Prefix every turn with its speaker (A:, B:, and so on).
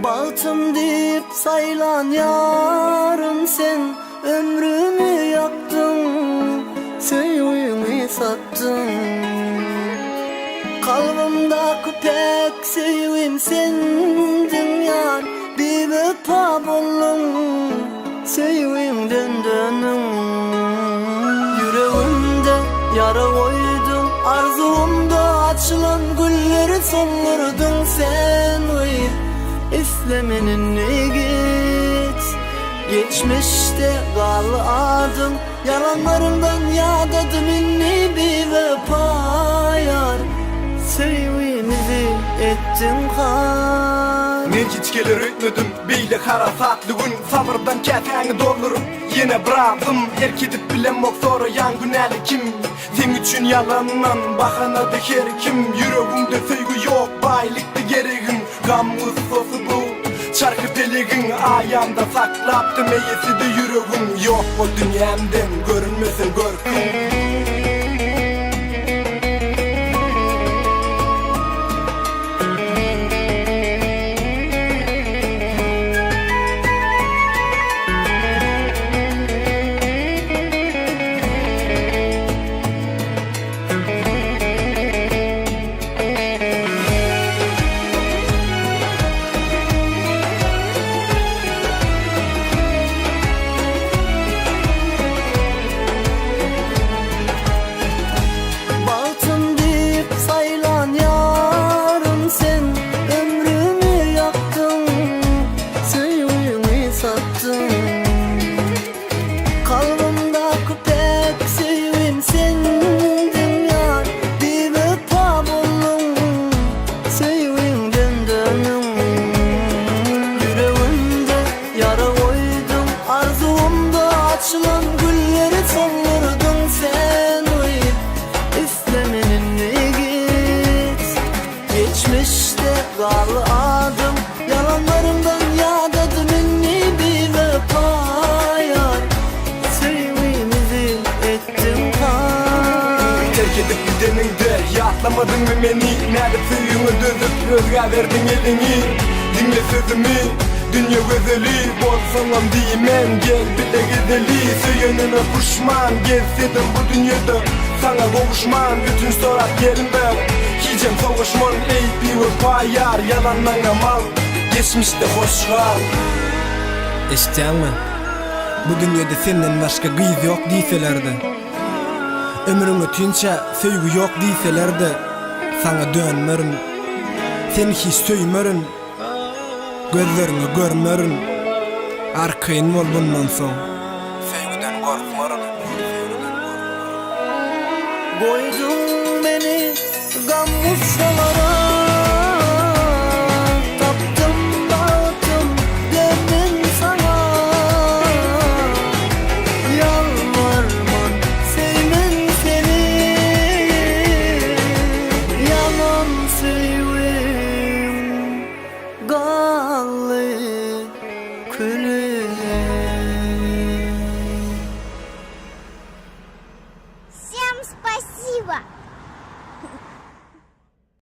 A: Baltım deyip sayılan yarım sen ömrümü yaktın, sevgimi sattın. Kalbimde pek sevim sendin yar, bir vefa buldum sevimden dönüm. Yüreğimde yara koydun, arzumda açılan gülleri soldurdun sen. İslemenin ne git, geçmişte kaldım, yalanlarından yadadım inni bir vefa yar, sevgimizi ettin kan.
B: Men hiç gelir ötmedim beyle harafatlı gün, sabırdan kefeni doldurup yine bıraktım. Erkidip bilemok sonra yan güneli kim, sen üçün yalandan bakanadı her kim. Yüreğimde sevgi yok, baylıktı gereğim, gamız sosu bu çarkı pelegin, ayağımda saklaptım eyesi de yüreğim. Yok o dünyamden görünmesin görküm.
A: Kalbimda pek sevim sendin yar, bir vefa buldum sevimden dönüm. Yüreğimde yara koydum, arzumda açılan gülleri soldurdun sen. İslemenin ne git, geçmişte kaldım, yalanlarımdan yadadım inni bir vefa.
B: Gidip gideninde yatlamadın mı beni, nerede suyumu dözüp özgür verdin elini. Dinle sözümü, dünya gözeli, bozsanam diyemem, gel bir de gideli. Söyününe kuşman, gezsedim bu dünyada sana kavuşman. Bütün sorak yerimde, hicem soğuşman, ey bir vefa yar, yalandan amal, geçmişte hoş kal.
C: İşten mi? Bu dünyada senden başka kız yok deyselerdi, ömrüm ötünçe sevgi yok deyseler de sana dönmerim. Seni hiç söymörün, gözlerini görmörün, arkayın ol bundan son, sevgiden korkmarın.
A: Koydun beni gam mussalara, taptım dağıttım gönlün sana. Yalvarman sevmen seni, yalan sevim gallı külü.
D: Всем спасибо!